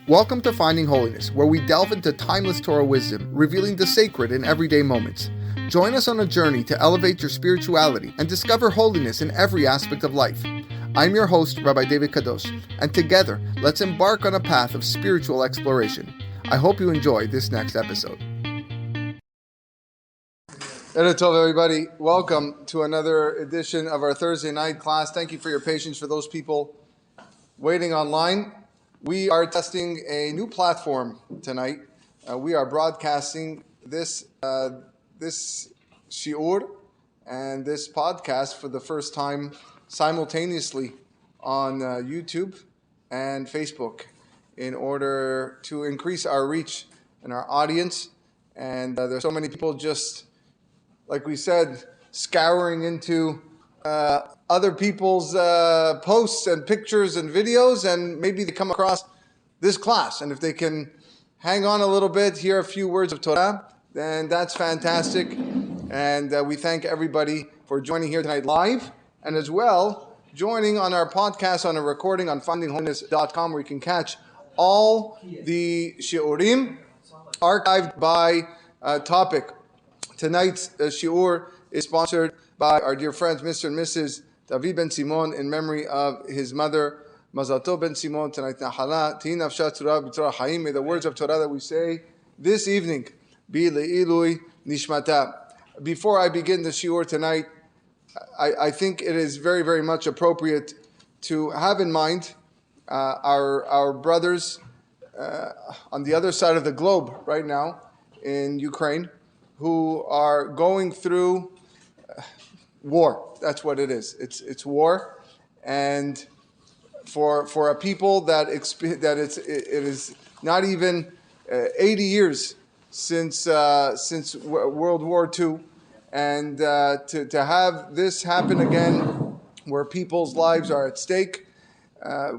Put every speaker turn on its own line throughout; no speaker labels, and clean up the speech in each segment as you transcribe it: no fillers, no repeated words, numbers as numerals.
Welcome to Finding Holiness, where we delve into timeless Torah wisdom, revealing the sacred in everyday moments. Join us on a journey to elevate your spirituality and discover holiness in every aspect of life. I'm your host, Rabbi David Kadosh, and together, let's embark on a path of spiritual exploration. I hope you enjoy this next episode. Erev Tov, everybody. Welcome to another edition of our Thursday night class. Thank you for your patience for those people waiting online. We are testing a new platform tonight. We are broadcasting this shiur and this podcast for the first time simultaneously on YouTube and Facebook in order to increase our reach and our audience. And there's so many people just, like we said, scouring into other people's posts and pictures and videos, and maybe they come across this class. And if they can hang on a little bit, hear a few words of Torah, then that's fantastic. And we thank everybody for joining here tonight live, and as well joining on our podcast on a recording on findingholiness.com, where you can catch all the shiurim archived by topic. Tonight's shiur is sponsored by our dear friends, Mr. and Mrs. David Ben Simon, in memory of his mother, Mazal Tov Ben Simon. Tonight, Nahala, Tihin Nafshat Torah B'Torah Chaim. May the words of Torah that we say this evening be le'ilui nishmata. Before I begin the shiur tonight, I think it is very, very much appropriate to have in mind our brothers on the other side of the globe right now in Ukraine, who are going through war. That's what it is. It's war, and for a people that it is not even 80 years since World War II, and to have this happen again, where people's lives are at stake.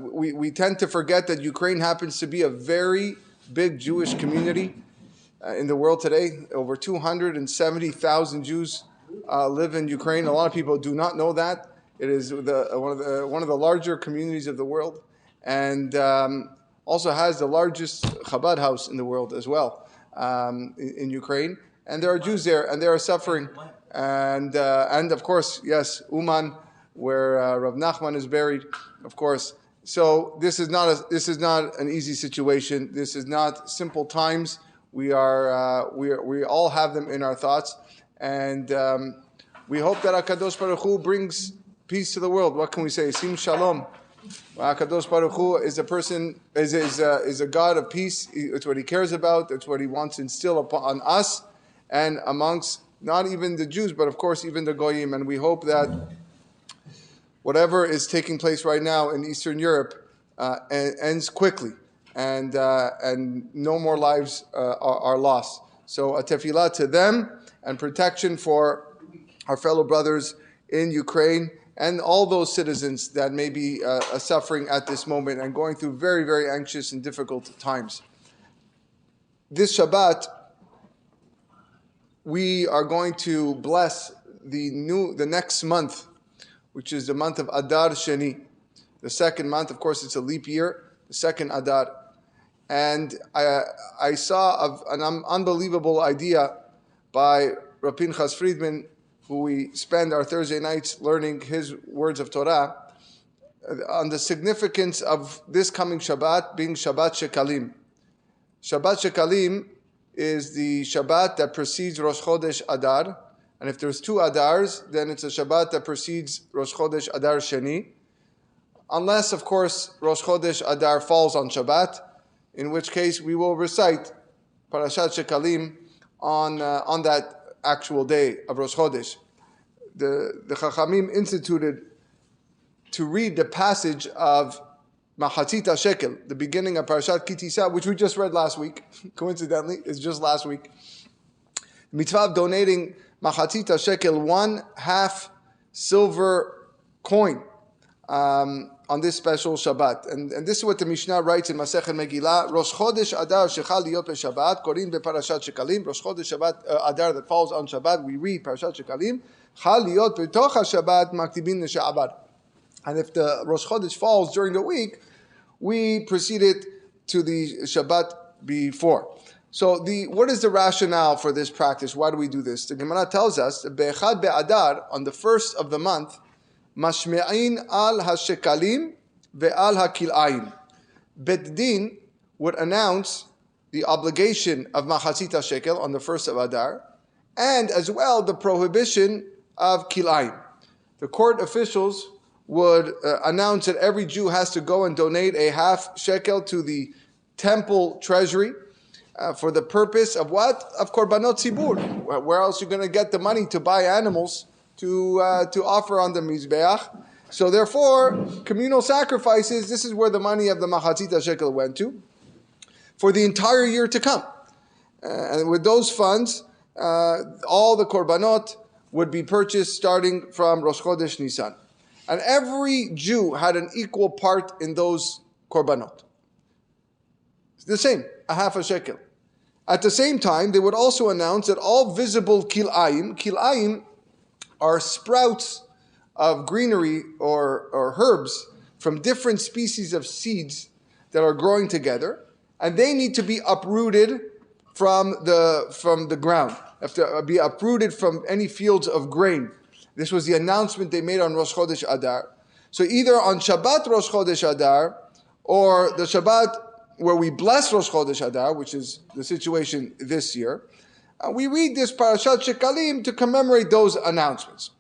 We tend to forget that Ukraine happens to be a very big Jewish community in the world today. Over 270,000 Jews live in Ukraine. A lot of people do not know that. It is one of the larger communities of the world, and also has the largest Chabad house in the world as well in Ukraine. And there are Jews there, and they are suffering. And of course, yes, Uman, where Rav Nachman is buried, of course. So this is not an easy situation. This is not simple times. We all have them in our thoughts, and we hope that HaKadosh Baruch Hu brings peace to the world. What can we say? Sim Shalom. HaKadosh Baruch Hu is a God of peace. It's what He cares about. It's what He wants to instill upon us and amongst not even the Jews, but of course even the Goyim. And we hope that whatever is taking place right now in Eastern Europe ends quickly. And no more lives are lost. So a tefillah to them, and protection for our fellow brothers in Ukraine and all those citizens that may be suffering at this moment and going through very, very anxious and difficult times. This Shabbat, we are going to bless the next month, which is the month of Adar Sheni. The second month, of course, it's a leap year, the second Adar. And I saw an unbelievable idea by Rav Pinchas Friedman, who we spend our Thursday nights learning his words of Torah, on the significance of this coming Shabbat being Shabbat Shekalim. Shabbat Shekalim is the Shabbat that precedes Rosh Chodesh Adar. And if there's two Adars, then it's a Shabbat that precedes Rosh Chodesh Adar Sheni. Unless, of course, Rosh Chodesh Adar falls on Shabbat, in which case we will recite Parashat Shekalim on that actual day of Rosh Chodesh. The Chachamim instituted to read the passage of Machatzit Shekel, the beginning of Parashat Ki Tisa, which we just read last week. Coincidentally, it's just last week. The mitzvah of donating Machatzit Shekel, 1/2 silver coin, on this special Shabbat. And this is what the Mishnah writes in Masechet Megillah: Rosh Chodesh Adar shechal liot beShabbat, korin beParashat Shekalim. Rosh Chodesh Adar that falls on Shabbat, we read Parashat Shekalim. Chal liot betoch haShabbat maktibin leSha'abar. And if the Rosh Chodesh falls during the week, we proceed it to the Shabbat before. So what is the rationale for this practice? Why do we do this? The Gemara tells us that Be'echad Be'adar, on the first of the month, Mashme'in al hashekalim ve'al hakil'ayim. Bet Din would announce the obligation of Machatzit shekel on the first of Adar, and as well the prohibition of kil'ayim. The court officials would announce that every Jew has to go and donate a half shekel to the temple treasury for the purpose of what? Of korbanot tzibur. Where else are you going to get the money to buy animals to offer on the mizbeach? So therefore, communal sacrifices, this is where the money of the Machatzit shekel went to for the entire year to come. And with those funds, all the korbanot would be purchased starting from Rosh Chodesh Nisan. And every Jew had an equal part in those korbanot. It's the same, a half a shekel. At the same time, they would also announce that all visible kil'ayim are sprouts of greenery or herbs from different species of seeds that are growing together, and they need to be uprooted from the ground. Have to be uprooted from any fields of grain. This was the announcement they made on Rosh Chodesh Adar. So either on Shabbat Rosh Chodesh Adar, or the Shabbat where we bless Rosh Chodesh Adar, which is the situation this year, we read this Parashat Shekalim to commemorate those announcements.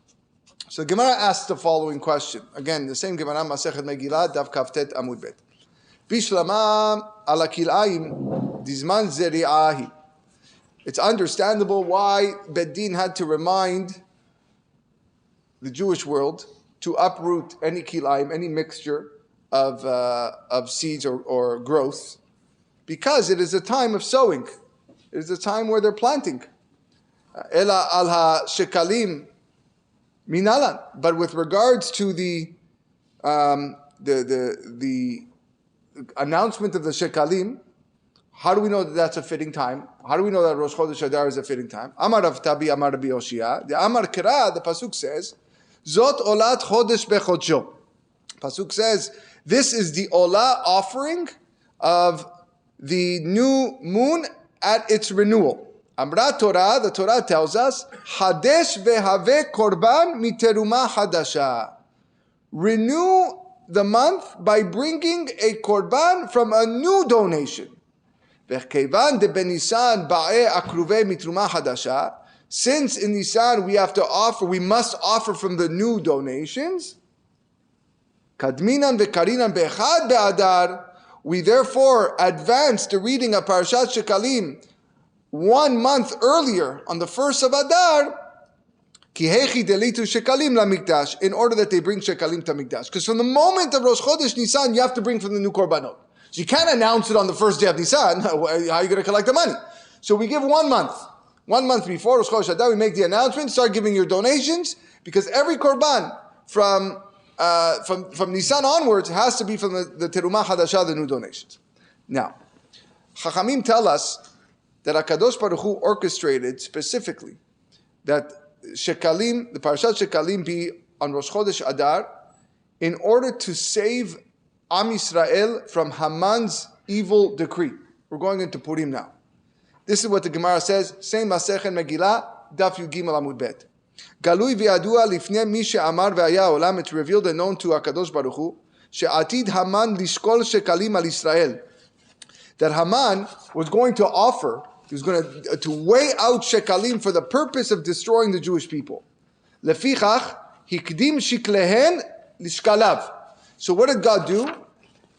So Gemara asks the following question. Again, the same Gemara, Masechet Megillah, Daf Kaftet Amud Bet. Bishlama ala kil'ayim dizman zeri'ahi. It's understandable why Beddin had to remind the Jewish world to uproot any kil'ayim, any mixture of seeds or growth, because it is a time of sowing. It is a time where they're planting. Ela al ha-shekalim minalan. But with regards to the announcement of the shekalim, how do we know that that's a fitting time? How do we know that Rosh Chodesh Adar is a fitting time? Amar Rav Tabi, Amar Rabbi Yoshia. The Amar Kira, the pasuk says, Zot olat chodesh bechodsho. Pasuk says, this is the olah offering of the new moon at its renewal. Amra Torah, the Torah tells us, Hadesh vehave korban miteruma hadasha. Renew the month by bringing a korban from a new donation. V'kevan de benisan ba'e akruve mitruma hadasha. Since in Nisan we must offer from the new donations. Kadminan v'karinan be'echad be'adar. We therefore advance the reading of Parashat Shekalim 1 month earlier on the first of Adar. Ki hechi delitu shekalim lamikdash, in order that they bring shekalim to mikdash. Because from the moment of Rosh Chodesh Nisan, you have to bring from the new korbanot. So you can't announce it on the first day of Nisan. How are you going to collect the money? So we give 1 month. 1 month before Rosh Chodesh Adar, we make the announcement, start giving your donations, because every korban from Nisan onwards has to be from the Terumah Hadashah, the new donations. Now, Chachamim tell us that HaKadosh Baruch Hu orchestrated specifically that Shekalim, the Parashat Shekalim, be on Rosh Chodesh Adar in order to save Am Yisrael from Haman's evil decree. We're going into Purim now. This is what the Gemara says, same Masechet Megillah, Daf Yud Gimel Amud Bet. Galui v'yadua lifnei mi she'amar v'haya olam, it's revealed and known to HaKadosh Baruch Hu, she'atid Haman lishkol shekalim al Yisrael, that Haman was going to offer, he was going to weigh out shekalim for the purpose of destroying the Jewish people. Lefichach hikdim shiklehen lishkalav. So what did God do?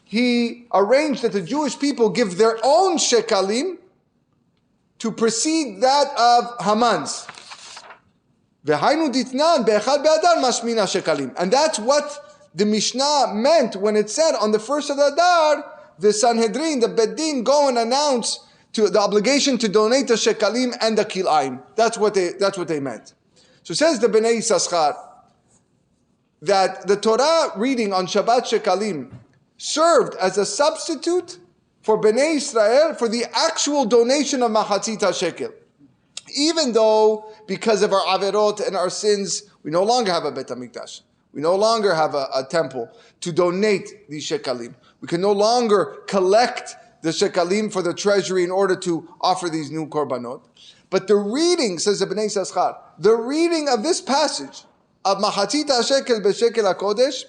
He arranged that the Jewish people give their own shekalim to precede that of Haman's. And that's what the Mishnah meant when it said on the first of the Adar, the Sanhedrin, the Beddin, go and announce to the obligation to donate the shekalim and the kil'ayim. That's what they meant. So says the Bnei Yissaschar that the Torah reading on Shabbat Shekalim served as a substitute for Bnei Israel for the actual donation of Machatzit HaShekel. Even though, because of our averot and our sins, we no longer have a Bet HaMikdash. We no longer have a temple to donate these shekalim. We can no longer collect the shekalim for the treasury in order to offer these new korbanot. But the reading, says the Bnei Yissaschar, the reading of this passage of Mahatzit HaShekel B'Shekel HaKodesh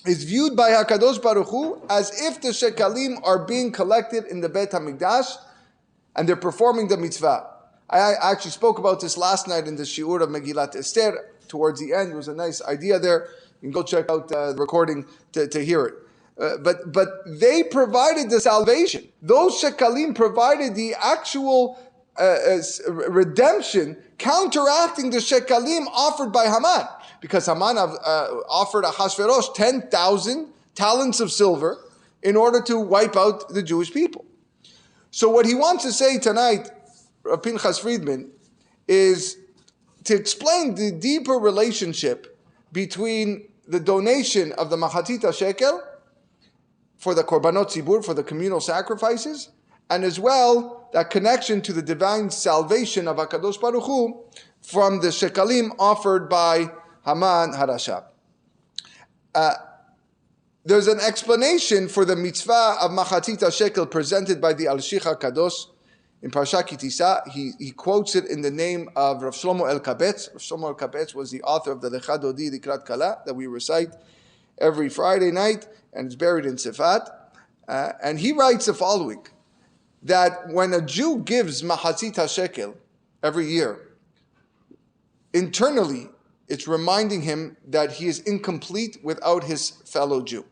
is viewed by HaKadosh Baruch Hu as if the shekalim are being collected in the Beit HaMikdash and they're performing the mitzvah. I actually spoke about this last night in the Shiur of Megillat Esther. Towards the end, it was a nice idea there. You can go check out the recording to hear it. But they provided the salvation. Those shekalim provided the actual redemption, counteracting the shekalim offered by Haman. Because Haman offered Ahasuerus 10,000 talents of silver in order to wipe out the Jewish people. So what he wants to say tonight, Pinchas Friedman, is to explain the deeper relationship between the donation of the Mahatzit HaShekel for the Korbanot Tzibur, for the communal sacrifices, and as well that connection to the divine salvation of HaKadosh Baruch Hu from the shekalim offered by Haman Harasha. There's an explanation for the mitzvah of Mahatzit HaShekel presented by the Al-Shich HaKadosh in Parsha Ki Tisa. He quotes it in the name of Rav Shlomo El-Kabetz. Rav Shlomo El-Kabetz was the author of the Lecha Dodi Likrat Kala that we recite every Friday night, and it's buried in Sefat. And he writes the following, that when a Jew gives Mahatzit HaShekel every year, internally it's reminding him that he is incomplete without his fellow Jew.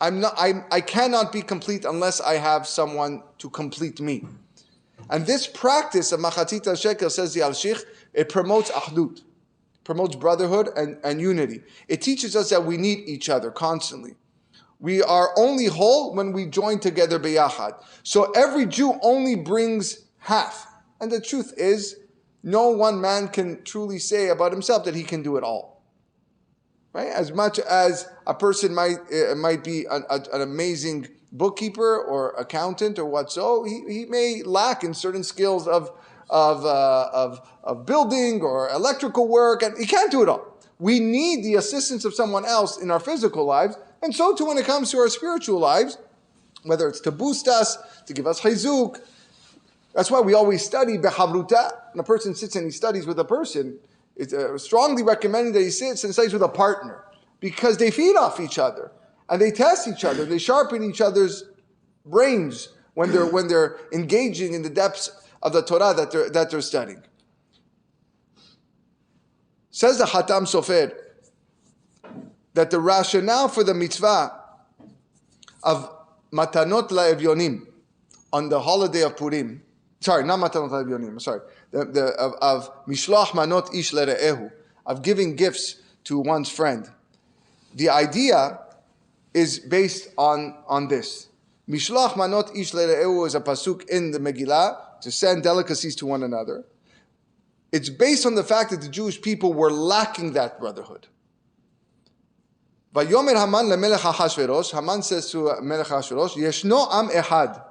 I cannot be complete unless I have someone to complete me. And this practice of Mahatzit HaShekel, says the Al-Shich, it promotes Ahdut, promotes brotherhood and unity. It teaches us that we need each other constantly. We are only whole when we join together biyachad. So every Jew only brings half. And the truth is, no one man can truly say about himself that he can do it all. Right? As much as a person might be an amazing bookkeeper or accountant or what so, he may lack in certain skills of building or electrical work, and he can't do it all. We need the assistance of someone else in our physical lives, and so too when it comes to our spiritual lives, whether it's to boost us, to give us chizuk. That's why we always study behavruta. When a person sits and he studies with a person, it's strongly recommended that he sits and studies with a partner, because they feed off each other and they test each other. They sharpen each other's brains when they're engaging in the depths of the Torah that they're studying. Says the Hatam Sofer that the rationale for the mitzvah of matanot la'evyonim on the holiday of Purim, sorry, not matanot la'evyonim, sorry, of mishloach manot ish lere'ehu, of giving gifts to one's friend. The idea is based on this. Mishloach manot ish lere'ehu is a pasuk in the Megillah to send delicacies to one another. It's based on the fact that the Jewish people were lacking that brotherhood. Vayomer Haman lemelech Ahasuerus, Haman says to Melech Ahasuerus, Yeshno am ehad.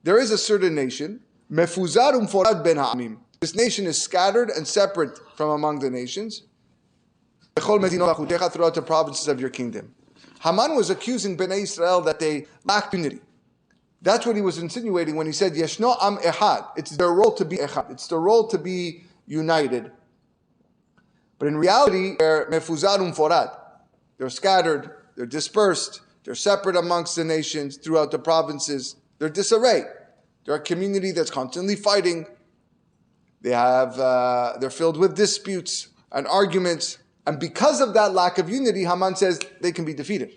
There is a certain nation, mefuzar umforad ben ha'amim. This nation is scattered and separate from among the nations. Throughout the provinces of your kingdom. Haman was accusing Bnei Israel that they lacked unity. That's what he was insinuating when he said, Yeshno am ehad. It's their role to be ehad. It's their role to be united. But in reality, they're mefuzar umforad. They're scattered, they're dispersed, they're separate amongst the nations throughout the provinces. They're disarray. They're a community that's constantly fighting. They're filled with disputes and arguments. And because of that lack of unity, Haman says they can be defeated.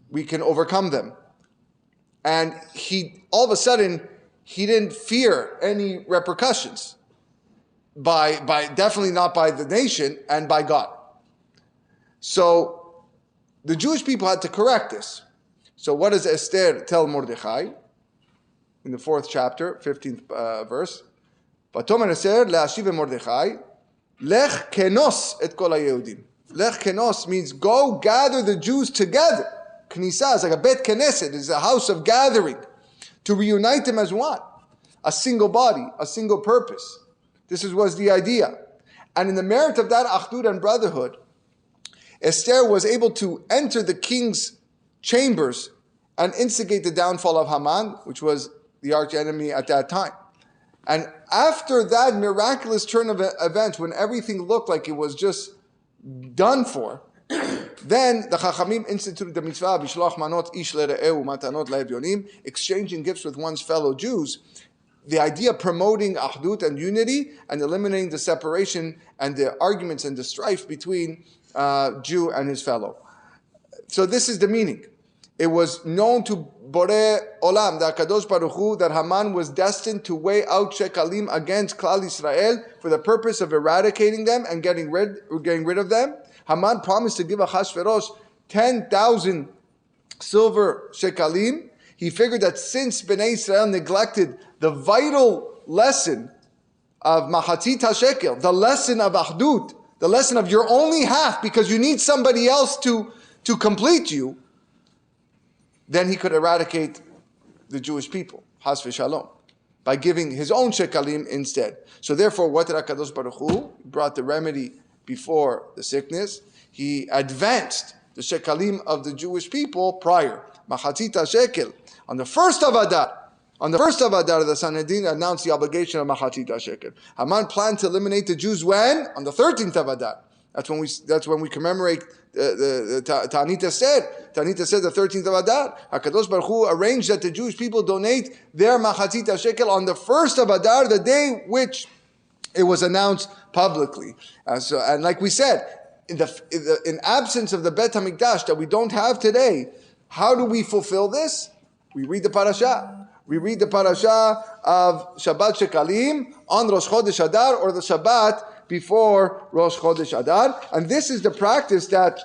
We can overcome them. And all of a sudden, he didn't fear any repercussions. By definitely not by the nation and by God. So the Jewish people had to correct this. So what does Esther tell Mordechai in the 4th chapter, 15th verse? Vatomer Esther le'ashiv Mordechai lech kenos et kol haYehudim. Lech kenos means go gather the Jews together. Knesset is like a bet knesset, is a house of gathering to reunite them as one, a single body, a single purpose. This was the idea, and in the merit of that achdut and brotherhood, Esther was able to enter the king's chambers and instigate the downfall of Haman, which was the arch enemy at that time. And after that miraculous turn of events, when everything looked like it was just done for, then the Chachamim instituted the mitzvah bishloach manot ish lere'ehu matanot le'evyonim, exchanging gifts with one's fellow Jews. The idea of promoting ahdut and unity and eliminating the separation and the arguments and the strife between Jew and his fellow. So this is the meaning. It was known to Borei Olam, the HaKadosh Baruch Hu, that Haman was destined to weigh out shekalim against Klal Yisrael for the purpose of eradicating them and getting rid of them. Haman promised to give Achashverosh 10,000 silver shekalim. He figured that since Bnei Israel neglected the vital lesson of Mahatzit HaShekel, the lesson of Ahdut, the lesson of you're only half because you need somebody else to complete you, then he could eradicate the Jewish people, Has v'Shalom, by giving his own shekalim instead. So therefore, what did HaKadosh Baruch Hu? He brought the remedy before the sickness. He advanced the shekalim of the Jewish people prior. Machatzit HaShekel. On the first of Adar, the Sanhedrin announced the obligation of Machatzit HaShekel. Haman planned to eliminate the Jews when? On the 13th of Adar. That's when we commemorate the Ta'anit said. Ta'anit said the 13th of Adar. HaKadosh Baruch Hu arranged that the Jewish people donate their Machatzit HaShekel on the 1st of Adar, the day which it was announced publicly. And like we said, in absence of the Bet HaMikdash that we don't have today, how do we fulfill this? We read the parasha. We read the parasha of Shabbat Shekalim on Rosh Chodesh Adar, or the Shabbat before Rosh Chodesh Adar. And this is the practice that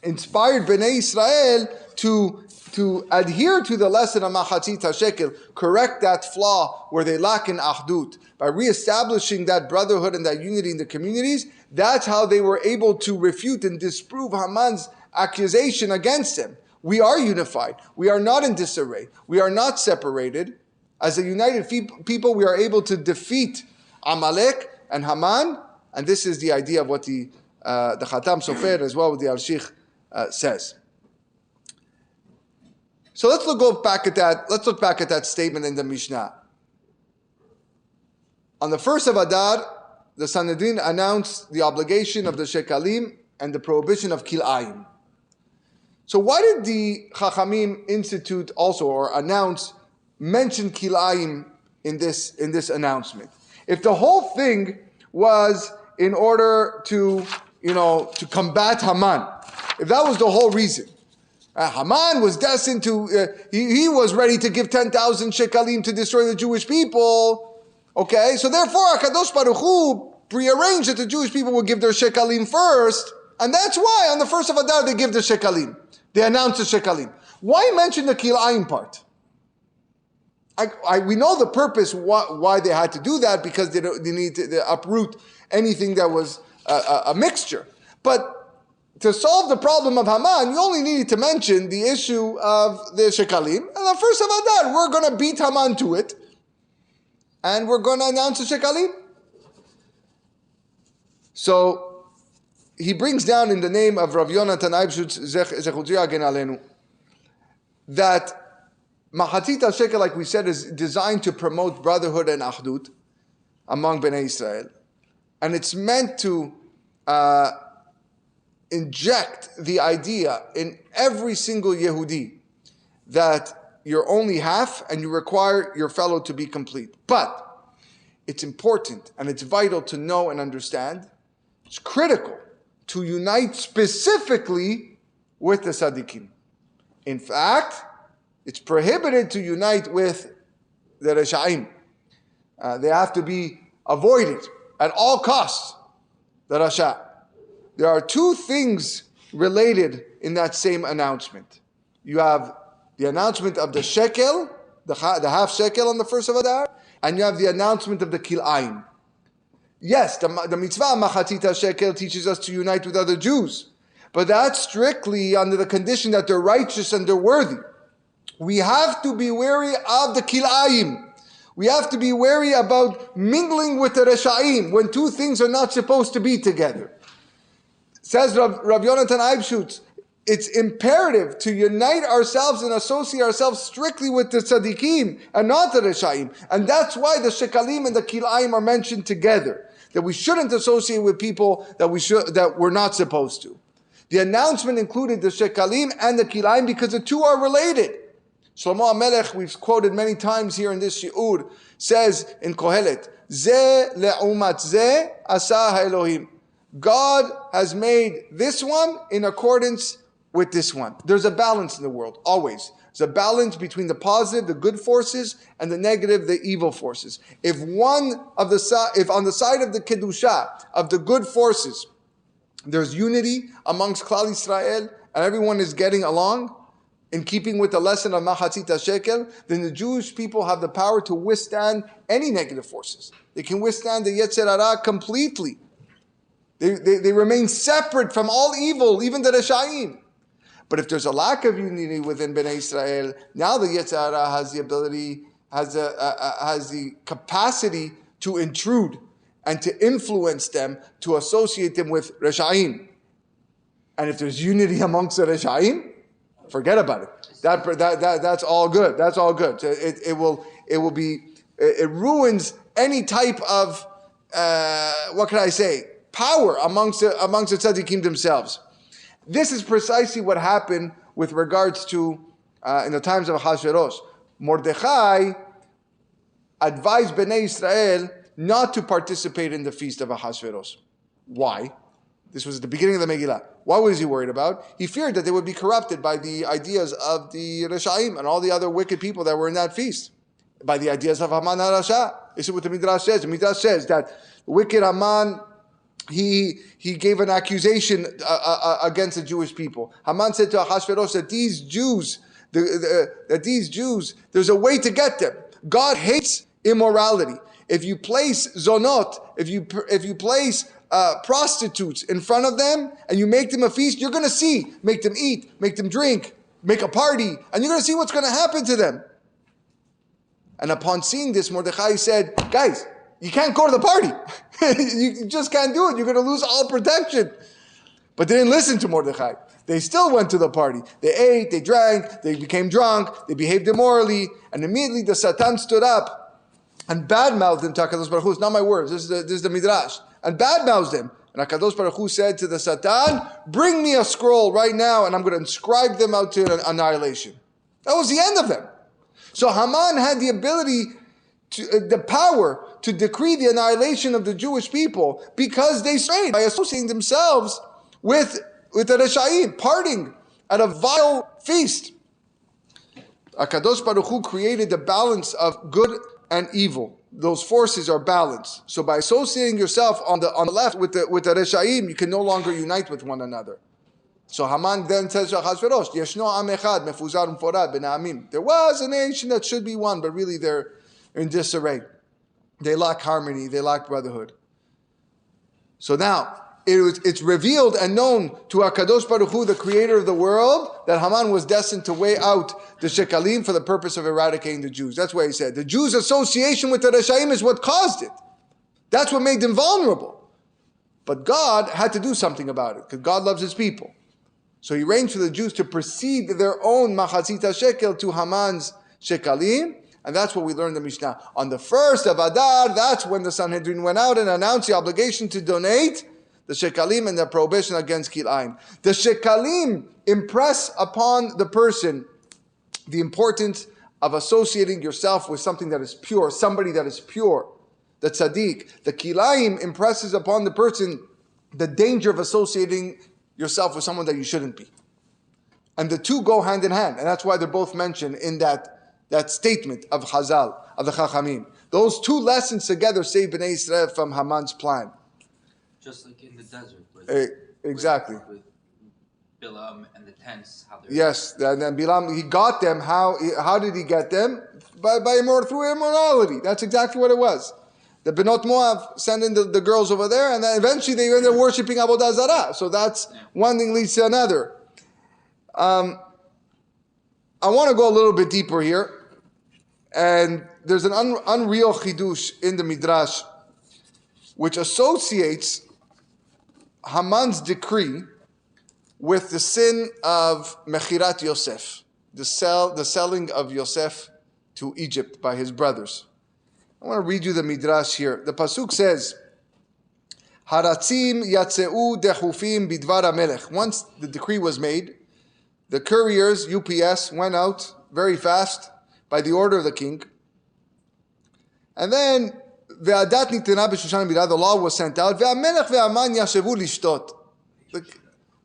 inspired Bnei Israel to adhere to the lesson of Machatzit HaShekel, correct that flaw where they lack in Ahdut. By reestablishing that brotherhood and that unity in the communities, that's how they were able to refute and disprove Haman's accusation against him. We are unified. We are not in disarray. We are not separated. As a united people, we are able to defeat Amalek and Haman, and this is the idea of what the Khatam Sofer as well with the Al-Shikh says. So let's look back at that statement in the Mishnah. On the 1st of Adar, the Sanhedrin announced the obligation of the Shekalim and the prohibition of Kil'ayim. So why did the Chachamim institute also, or mention Kil'ayim in this announcement? If the whole thing was in order to combat Haman, if that was the whole reason, Haman was destined to, he was ready to give 10,000 shekalim to destroy the Jewish people. Okay, so therefore HaKadosh Baruch Hu prearranged that the Jewish people would give their shekalim first, and that's why on the 1st of Adar they give the shekalim. They announced the shekalim. Why mention the kil'ayim part? We know the purpose why they had to do that, because they need to uproot anything that was a mixture. But to solve the problem of Haman, you only needed to mention the issue of the shekalim. And the 1st of Adar, we're going to beat Haman to it, and we're going to announce the shekalim. So he brings down in the name of Rav Yonatan Eibshutz Zechut Yagen Aleinu that Machatzit HaShekel, like we said, is designed to promote brotherhood and Ahdut among Bnei Israel. And it's meant to inject the idea in every single Yehudi that you're only half and you require your fellow to be complete. But it's important and it's vital to know and understand, it's critical to unite specifically with the Tzaddikim. In fact, it's prohibited to unite with the Resha'im. They have to be avoided at all costs, the Rasha. There are two things related in that same announcement. You have the announcement of the shekel, the half shekel on the 1st of Adar, and you have the announcement of the kil'ayim. Yes, the mitzvah Machatzit HaShekel teaches us to unite with other Jews, but that's strictly under the condition that they're righteous and they're worthy. We have to be wary of the kil'ayim. We have to be wary about mingling with the Resha'im when two things are not supposed to be together. Says Rav Yonatan Eibshutz, it's imperative to unite ourselves and associate ourselves strictly with the tzaddikim and not the reshaim. And that's why the shekalim and the kilaim are mentioned together. That we shouldn't associate with people that we're not supposed to. The announcement included the shekalim and the kilaim because the two are related. Shlomo HaMelech, we've quoted many times here in this shi'ur, says in Kohelet, Ze le'umat ze asa ha'elohim. God has made this one in accordance with this one. There's a balance in the world, always. There's a balance between the positive, the good forces, and the negative, the evil forces. If on the side of the kedusha, of the good forces, there's unity amongst Klal Yisrael, and everyone is getting along, in keeping with the lesson of Machatzit Shekel, then the Jewish people have the power to withstand any negative forces. They can withstand the Yetzer Hara completely. They remain separate from all evil, even the Reshaim. But if there's a lack of unity within Bnei Israel, now the Yetzer Hara has the ability, has the capacity to intrude and to influence them, to associate them with Reshaim. And if there's unity amongst the Reshaim, forget about it. That's all good. That's all good. It ruins any type of power amongst the tzaddikim themselves. This is precisely what happened with regards to in the times of Ahasuerus. Mordechai advised Bnei Israel not to participate in the feast of Ahasuerus. Why? This was at the beginning of the Megillah. What was he worried about? He feared that they would be corrupted by the ideas of the Reshaim and all the other wicked people that were in that feast. By the ideas of Haman HaRasha. This is what the Midrash says. The Midrash says that wicked Haman, he gave an accusation against the Jewish people. Haman said to Ahasuerus that these Jews, there's a way to get them. God hates immorality. If you place zonot, if you place prostitutes in front of them and you make them a feast, you're going to see, make them eat, make them drink, make a party, and you're going to see what's going to happen to them. And upon seeing this, Mordechai said, guys, you can't go to the party. You just can't do it. You're going to lose all protection. But they didn't listen to Mordechai. They still went to the party. They ate, they drank, they became drunk, they behaved immorally, and immediately the Satan stood up and badmouthed him to HaKadosh Baruch Hu. It's not my words, this is the Midrash. And badmouthed him. And HaKadosh Baruch Hu said to the Satan, bring me a scroll right now and I'm going to inscribe them out to annihilation. That was the end of them. So Haman had the ability, the power to decree the annihilation of the Jewish people because they strayed by associating themselves with the Reshaim, partying at a vile feast. HaKadosh Baruch Hu created the balance of good and evil. Those forces are balanced. So by associating yourself on the left with the Reshaim, you can no longer unite with one another. So Haman then says to Ahasuerus, Yeshno am echad mefuzar umforad ben ha'amim. There was a nation that should be one, but really they're in disarray. They lack harmony, they lack brotherhood. So now, it's revealed and known to HaKadosh Baruch Hu, the creator of the world, that Haman was destined to weigh out the Shekalim for the purpose of eradicating the Jews. That's why he said, the Jews' association with the Reshaim is what caused it. That's what made them vulnerable. But God had to do something about it, because God loves his people. So he arranged for the Jews to precede their own Machatzit Shekel to Haman's Shekalim, and that's what we learned in the Mishnah. On the first of Adar, that's when the Sanhedrin went out and announced the obligation to donate the Shekalim and the prohibition against Kilaim. The Shekalim impress upon the person the importance of associating yourself with something that is pure, somebody that is pure, the tzaddik. The Kilaim impresses upon the person the danger of associating yourself with someone that you shouldn't be. And the two go hand in hand, and that's why they're both mentioned in that statement of Chazal, of the Chachamim. Those two lessons together save Bnei Israel from Haman's plan.
Just like in the desert.
Exactly.
With Bilam and the tents.
Yes, and then Bilam, he got them. How did he get them? Through immorality. That's exactly what it was. The Benot Moab sent in the girls over there, and then eventually they ended up worshipping Avodah Zarah. So that's one thing leads to another. I want to go a little bit deeper here. And there's an unreal chidush in the Midrash which associates Haman's decree with the sin of Mechirat Yosef, the selling of Yosef to Egypt by his brothers. I want to read you the Midrash here. The Pasuk says, Haratzim yatzeu dechufim bidvar hamelech. Once the decree was made, the couriers, UPS, went out very fast by the order of the king. And then, ve'adat nitena b'Shushan b'Yad, the law was sent out. Ve'amelech ve'aman yashevu lishtot.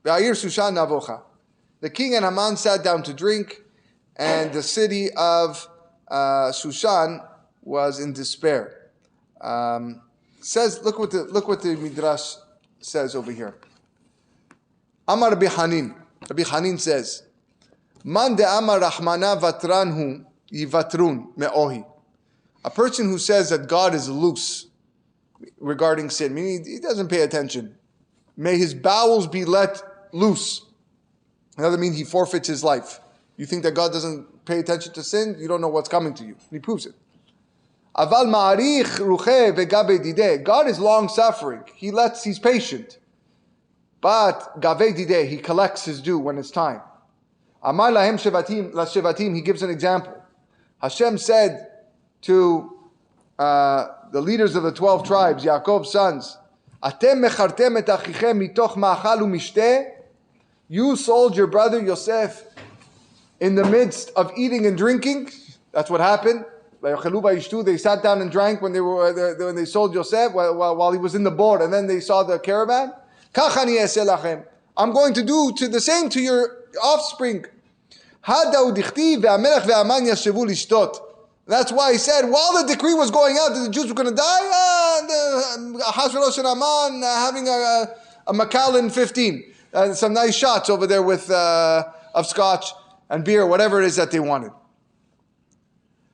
Ve'ayir Shushan navocha. The king and Haman sat down to drink, and the city of Shushan was in despair. Says, look what the Midrash says over here. Amar Rabbi Hanin. Rabbi Hanin says, Man de amar rahmana vatranhu yivatrun me'ohi. A person who says that God is loose regarding sin, meaning he doesn't pay attention. May his bowels be let loose. That doesn't mean he forfeits his life. You think that God doesn't pay attention to sin? You don't know what's coming to you. And he proves it. Aval ma'arich ruche ve'gabe dideh. God is long-suffering. He's patient. But gabe dideh, he collects his due when it's time. Amar lahem shevatim, la shevatim, he gives an example. Hashem said to the leaders of the 12 tribes, Yaakov's sons, Atem mechartem et achichem mitoch ma'achal u'mishteh. You sold your brother Yosef in the midst of eating and drinking. That's what happened. They sat down and drank when they sold Yosef while he was in the board, and then they saw the caravan. I'm going to do the same to your offspring. That's why he said, while the decree was going out that the Jews were going to die, Hashverosh and Haman having a Macallan 15, some nice shots over there with of scotch and beer, whatever it is that they wanted.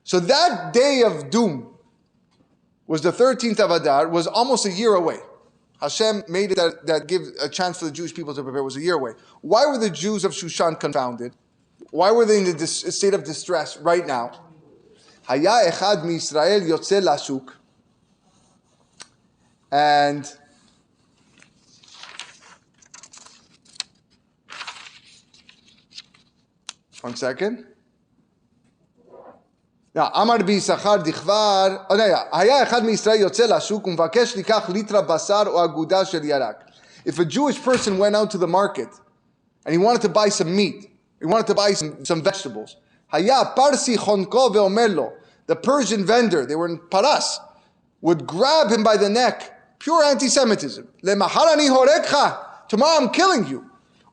So that day of doom was the 13th of Adar, was almost a year away. Hashem made it that give a chance for the Jewish people to prepare. It was a year away. Why were the Jews of Shushan confounded? Why were they in the state of distress right now? Haya echad mi Yisrael yotze lashuk. And one second. Now, Amar bi Yisachar dichvar. Oh no, yeah. Haya echad mi Yisrael yotze lashuk umvakesh likach litra basar o aguda shel yarak. If a Jewish person went out to the market and he wanted to buy some meat, he wanted to buy some vegetables, Haya parsi chonko ve'omerlo. The Persian vendor, they were in Paras, would grab him by the neck. Pure anti-Semitism. Lemacharani horekcha. Tomorrow I'm killing you.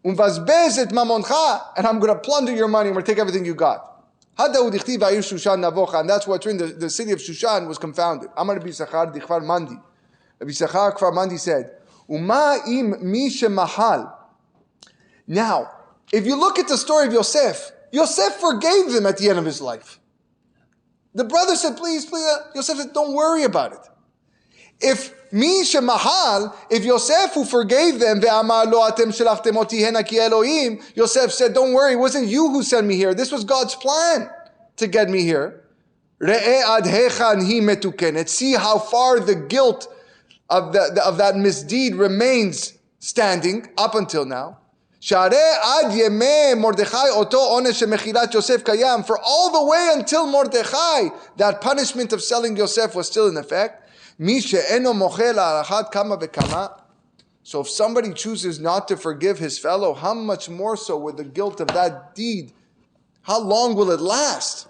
Umvazbez et mamoncha, and I'm going to plunder your money. I'm going to take everything you got. And that's what's in the city of Shushan was confounded. Amar Rabbi Yisachar dichvar mandi. Rabbi Yisachar kvar mandi said, Uma im mi shemahal. Now, if you look at the story of Yosef, Yosef forgave them at the end of his life. The brother said, please, Yosef said, don't worry about it. If mi shemahal, if Yosef who forgave them, ve'amar lo atem shelachtem oti hena ki Elohim, Yosef said, don't worry, it wasn't you who sent me here. This was God's plan to get me here. Re'e ad hechan hi metukenet. See how far the guilt of that misdeed remains standing up until now. For all the way until Mordechai, that punishment of selling Yosef was still in effect. So if somebody chooses not to forgive his fellow, how much more so with the guilt of that deed? How long will it last?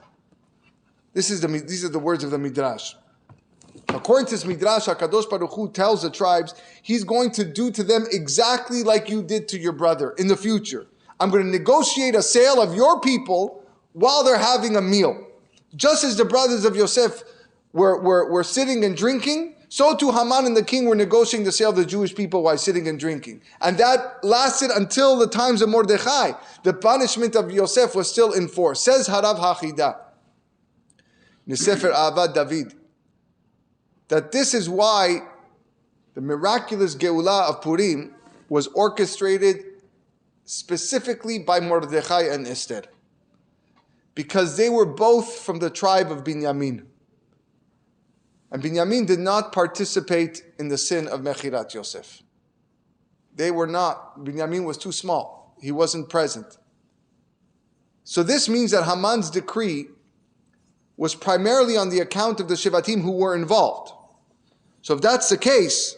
These are the words of the Midrash. According to this Midrash, HaKadosh Baruch Hu tells the tribes, he's going to do to them exactly like you did to your brother in the future. I'm going to negotiate a sale of your people while they're having a meal. Just as the brothers of Yosef were sitting and drinking, so too Haman and the king were negotiating the sale of the Jewish people while sitting and drinking. And that lasted until the times of Mordechai. The punishment of Yosef was still in force. Says Harav Hachida, Nesefer Avad David, that this is why the miraculous Geulah of Purim was orchestrated specifically by Mordechai and Esther. Because they were both from the tribe of Binyamin. And Binyamin did not participate in the sin of Mechirat Yosef. They were not. Binyamin was too small. He wasn't present. So this means that Haman's decree was primarily on the account of the Shevatim who were involved. So if that's the case,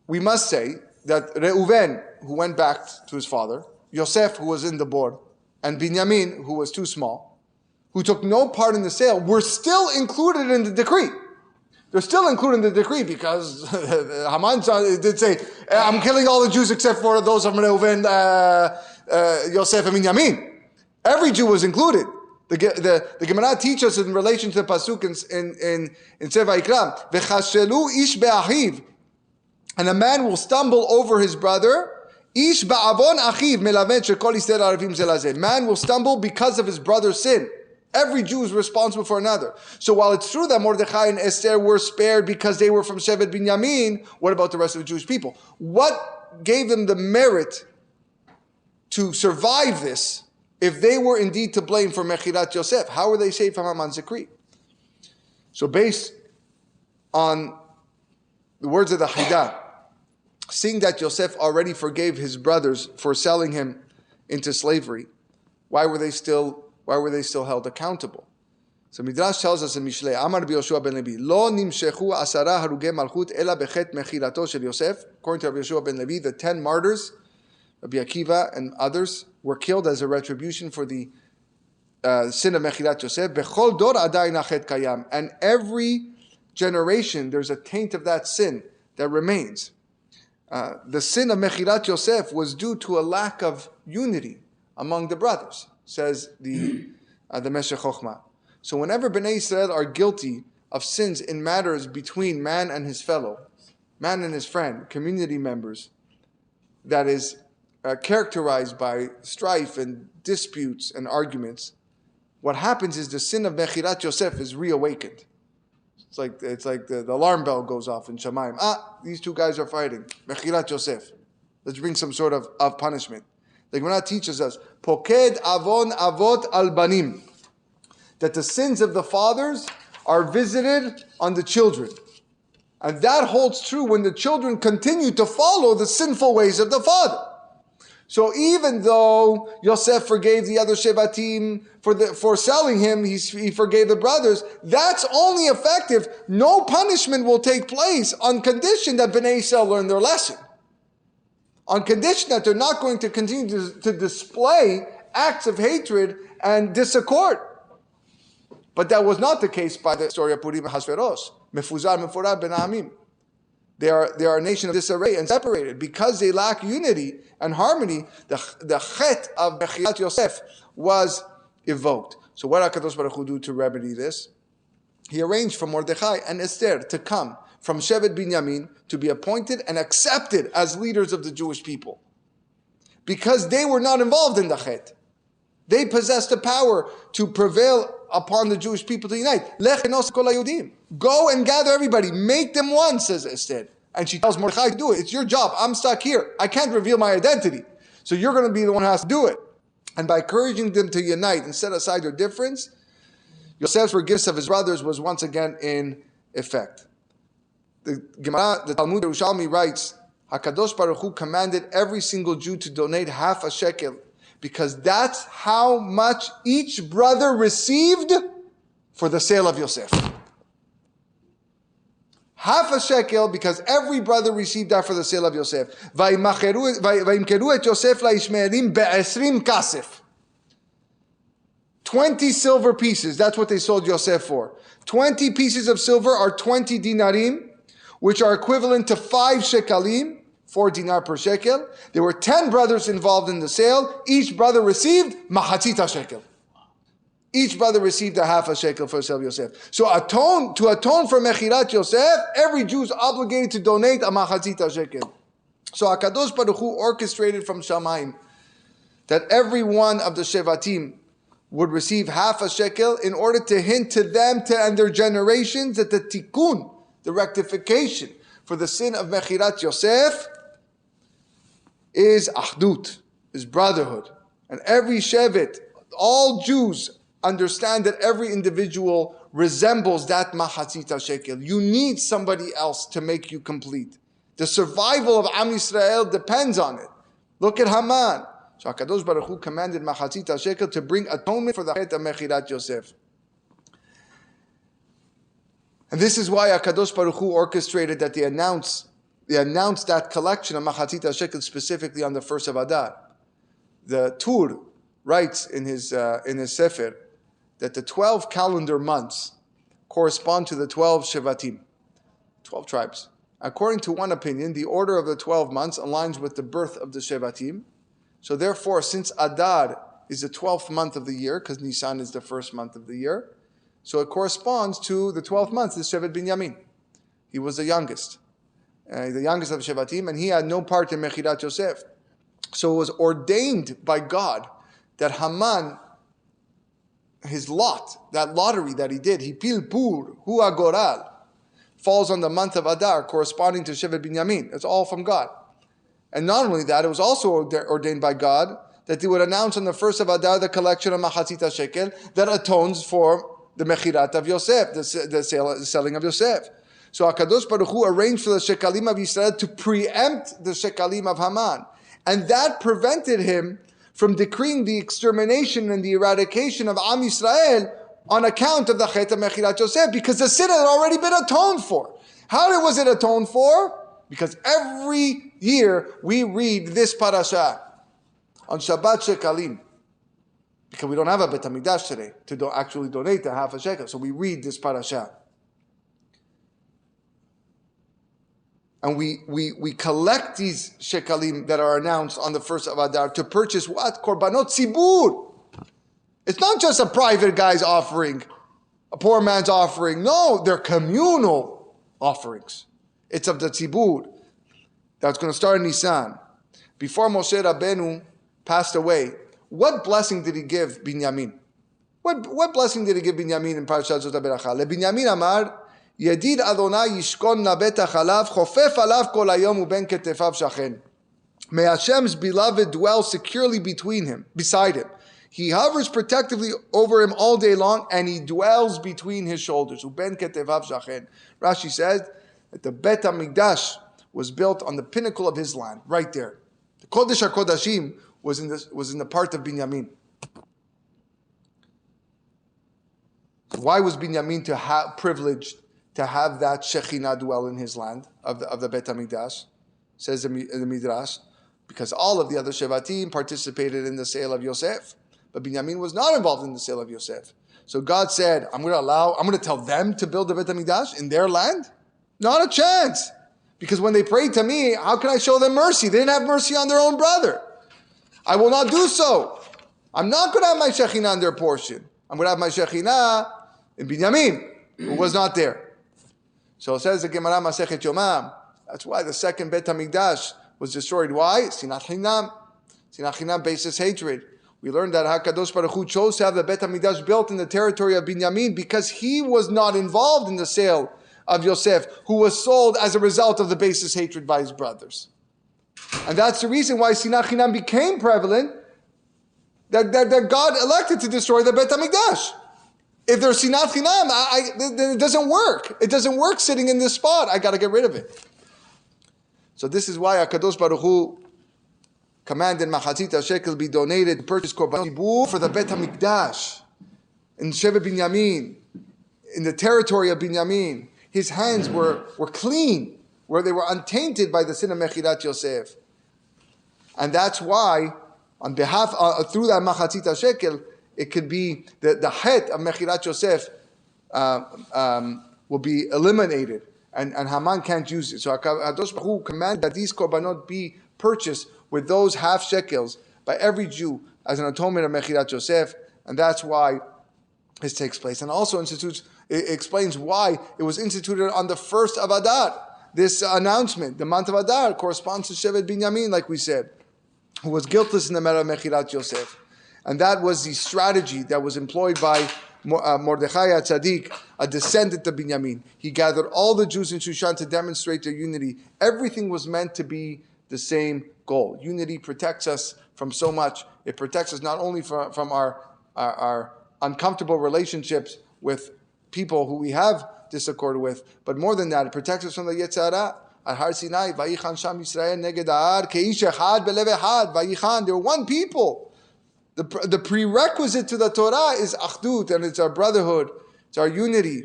we must say that Reuven, who went back to his father, Yosef, who was in the board, and Binyamin, who was too small, who took no part in the sale, were still included in the decree. They're still included in the decree because Haman did say, I'm killing all the Jews except for those of Reuven, Yosef, and Binyamin. Every Jew was included. The Gemara teaches us in relation to the pasuk in Vayakhel, V'chashelu ish be'achiv, and a man will stumble over his brother. Ish ba'avon achiv melamed shekol yisrael aravim zelazeh. Man will stumble because of his brother's sin. Every Jew is responsible for another. So while it's true that Mordechai and Esther were spared because they were from Shevet Binyamin, what about the rest of the Jewish people? What gave them the merit to survive this if they were indeed to blame for Mechirat Yosef? How were they saved from Haman's decree? So based on the words of the Haidah, seeing that Yosef already forgave his brothers for selling him into slavery, why were they still held accountable? So Midrash tells us in Mishlei, Amar Yoshua ben Levi, Lo nimshechu asara haruge malchut ela bechet mechirato shel Yosef. According to Rabbi Yoshua ben Levi, the 10 martyrs, Rabbi Akiva and others, were killed as a retribution for the sin of Mechirat Yosef. Bechol dor adayin achet kayam. And every generation, there's a taint of that sin that remains. The sin of Mechirat Yosef was due to a lack of unity among the brothers, says the Meshech Chochmah. So whenever Bnei Israel are guilty of sins in matters between man and his fellow, man and his friend, community members, that is characterized by strife and disputes and arguments, what happens is the sin of Mechirat Yosef is reawakened. It's like the alarm bell goes off in Shamayim. These two guys are fighting. Mechirat Yosef. Let's bring some sort of punishment. The Gemara teaches us, Poked avon avot al banim, that the sins of the fathers are visited on the children. And that holds true when the children continue to follow the sinful ways of the father. So even though Yosef forgave the other Shevatim for selling him, he forgave the brothers, that's only effective. No punishment will take place on condition that Bnei Yisrael learn their lesson. On condition that they're not going to continue to display acts of hatred and disaccord. But that was not the case by the story of Purim and Hasveros. Mefuzar, Mefurad, Ben Amim. They are a nation of disarray and separated. Because they lack unity and harmony, the chet of Mechirat Yosef was evoked. So what did HaKadosh Baruch Hu do to remedy this? He arranged for Mordechai and Esther to come from Shevet Binyamin to be appointed and accepted as leaders of the Jewish people. Because they were not involved in the chet. They possessed the power to prevail upon the Jewish people to unite. Lech enos kol hayudim. Go and gather everybody. Make them one, says Esther. And she tells Mordechai to do it. It's your job. I'm stuck here. I can't reveal my identity. So you're going to be the one who has to do it. And by encouraging them to unite and set aside their difference, Yosef's forgiveness of his brothers was once again in effect. The Gemara, the Talmud Yerushalmi writes, HaKadosh Baruch Hu commanded every single Jew to donate half a shekel, because that's how much each brother received for the sale of Yosef. Half a shekel, because every brother received that for the sale of Yosef. Vayimkeru et Yosef laishmeelim be'esrim kasef. 20 silver pieces, that's what they sold Yosef for. 20 pieces of silver are 20 dinarim, which are equivalent to 5 shekalim, 4 dinar per shekel. There were 10 brothers involved in the sale. Each brother received machatzita shekel. Each brother received a half a shekel for the sale of Yosef. So to atone for Mechirat Yosef, every Jew is obligated to donate a machatzita shekel. So HaKadosh Baruch Hu orchestrated from Shamayim that every one of the Shevatim would receive half a shekel in order to hint to them and their generations that the tikkun, the rectification for the sin of Mechirat Yosef, is achdut, is brotherhood. And every shevet, all Jews understand that every individual resembles that machatzita shekel. You need somebody else to make you complete. The survival of Am Yisrael depends on it. Look at Haman. So HaKadosh Baruch Hu commanded Machatzit shekel to bring atonement for the chet of Mechirat Yosef. And this is why HaKadosh Baruch Hu orchestrated that they announced that collection of Machatzit shekel specifically on the first of Adar. The Tur writes in his Sefer that the 12 calendar months correspond to the 12 Shevatim, 12 tribes. According to one opinion, the order of the 12 months aligns with the birth of the Shevatim. So therefore, since Adar is the 12th month of the year, because Nisan is the first month of the year, so it corresponds to the 12th month, the Shevet Binyamin. He was the youngest of Shevatim, and he had no part in Mechirat Yosef. So it was ordained by God that Haman, his lot, that lottery that he did, Hipil Pur, Hu Agoral, falls on the month of Adar, corresponding to Shevet Binyamin. It's all from God. And not only that, it was also ordained by God that they would announce on the first of Adar the collection of Machatzit shekel that atones for the Mechirat of Yosef, the selling of Yosef. So HaKadosh Baruch Hu arranged for the Shekalim of Yisrael to preempt the Shekalim of Haman. And that prevented him from decreeing the extermination and the eradication of Am Yisrael on account of the Chet of Mechirat Yosef, because the sin had already been atoned for. How was it atoned for? Because every year we read this parasha on Shabbat Shekalim. Because we don't have a Bet HaMikdash today to actually donate the half a shekel. So we read this parasha. And we collect these shekalim that are announced on the first of Adar to purchase what? Korbanot Tzibur. It's not just a private guy's offering, a poor man's offering. No, they're communal offerings. It's of the Tzibur. That's going to start in Nisan. Before Moshe Rabbeinu passed away, what blessing did he give Binyamin? What blessing did he give Binyamin in Parashat Zot HaBeracha? LeBinyamin Amar, Yedid Adonai Yishkon Nabet HaChalav, Chofef Alav Kol Hayom Uben Ketefav Shachen. May Hashem's beloved dwell securely beside him. He hovers protectively over him all day long, and he dwells between his shoulders. Uben Ketefav Shachen. Rashi says that the Bet HaMikdash was built on the pinnacle of his land, right there. The Kodesh HaKodashim was in the part of Binyamin. Why was Binyamin privileged to have that Shekhinah dwell in his land of the Bet HaMikdash? Says the Midrash, because all of the other Shevatim participated in the sale of Yosef, but Binyamin was not involved in the sale of Yosef. So God said, I'm going to tell them to build the Bet HaMikdash in their land? Not a chance. Because when they prayed to me, how can I show them mercy? They didn't have mercy on their own brother. I will not do so. I'm not going to have my Shekhinah in their portion. I'm going to have my Shekhinah in Binyamin, who was not there. So it says the Gemara Masechet Yomam, that's why the second Bet HaMikdash was destroyed. Why? Sinat Chinam. Sinat Chinam bases hatred. We learned that HaKadosh Baruch Hu chose to have the Bet HaMikdash built in the territory of Binyamin because he was not involved in the sale of Yosef, who was sold as a result of the basis hatred by his brothers. And that's the reason why Sinat Chinam became prevalent, that God elected to destroy the Bet HaMikdash. If there's Sinat Chinam, then it doesn't work. It doesn't work sitting in this spot. I got to get rid of it. So this is why HaKadosh Baruch Hu commanded Machatzit shekel be donated to purchase Korban Tzibur for the Bet HaMikdash in Shevet Binyamin, in the territory of Binyamin. His hands were clean, where they were untainted by the sin of Mechirat Yosef. And that's why, on behalf, through that Machatzit shekel, it could be the het of Mechirat Yosef will be eliminated, and Haman can't use it. So HaKadosh Baruch Hu commanded that these korbanot be purchased with those half shekels by every Jew as an atonement of Mechirat Yosef, and that's why this takes place. And also it explains why it was instituted on the first of Adar. This announcement, the month of Adar, corresponds to Shevet Binyamin, like we said, who was guiltless in the matter of Mechirat Yosef. And that was the strategy that was employed by Mordechai HaTzadik, a descendant of Binyamin. He gathered all the Jews in Shushan to demonstrate their unity. Everything was meant to be the same goal. Unity protects us from so much. It protects us not only from our uncomfortable relationships with people who we have disaccord with, but more than that, it protects us from the Yetzer Hara. at Har Sinai. Vayichan Sham Yisrael neged ha'ar keish echad belev echad. Vayichan, they're one people. The prerequisite to the Torah is achdut, and it's our brotherhood, it's our unity.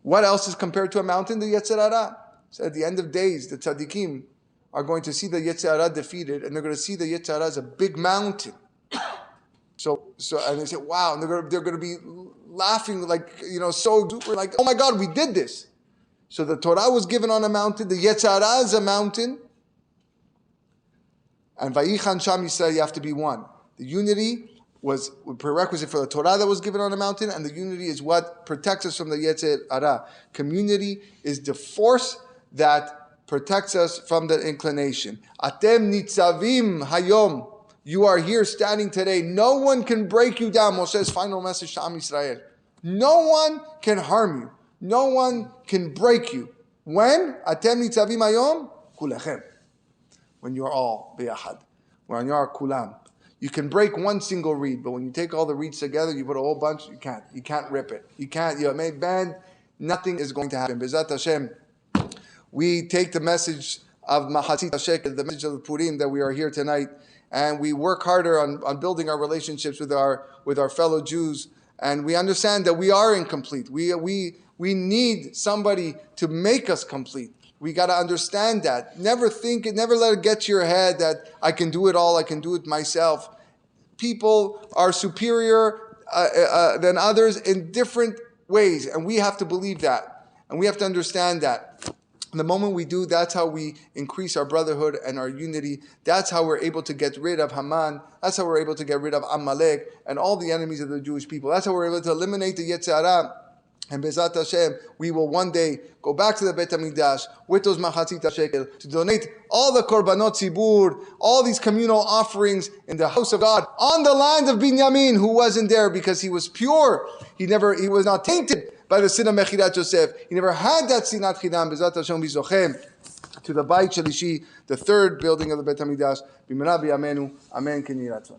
What else is compared to a mountain? The Yetzer Hara. So at the end of days, the tzaddikim are going to see the Yetzer Hara defeated, and they're going to see the Yetzer Hara as a big mountain. So and they say, wow, and they're going to be laughing like, so duper, like, oh my God, we did this. So the Torah was given on a mountain, the Yetzer Hara is a mountain, and Vayichan Sham Yisrael, you have to be one. The unity was a prerequisite for the Torah that was given on the mountain, and the unity is what protects us from the Yetzer Hara. Community is the force that protects us from the inclination. Atem nitzavim hayom. You are here standing today. No one can break you down. Moshe's final message to Am Yisrael. No one can harm you. No one can break you. When? Atem nitzavim hayom kulechem. When you are all biyachad. When you are kulam. You can break one single reed, but when you take all the reeds together, you put a whole bunch, you can't. You can't rip it. You can't. You may bend. Nothing is going to happen. B'ezrat Hashem, we take the message of Mahatzit HaShekel, the message of the Purim that we are here tonight, and we work harder on building our relationships with our fellow Jews, and we understand that we are incomplete. We need somebody to make us complete. We got to understand that. Never let it get to your head that I can do it all, I can do it myself. People are superior than others in different ways, and we have to believe that. And we have to understand that. The moment we do, that's how we increase our brotherhood and our unity. That's how we're able to get rid of Haman. That's how we're able to get rid of Amalek and all the enemies of the Jewish people. That's how we're able to eliminate the Yetzer Hara. And B'ezrat Hashem, we will one day go back to the Beit HaMikdash with those Mahatzit HaShekel to donate all the Korbanot Tzibur, all these communal offerings in the house of God on the land of Binyamin, who wasn't there because he was pure. He was not tainted by the sin of Mechirat Yosef. He never had that sinat chidam. B'ezrat Hashem v'zochem to the Bayit Shalishi, the third building of the Beit HaMikdash. B'mera b'yamenu. Amen. Ken yiratzon.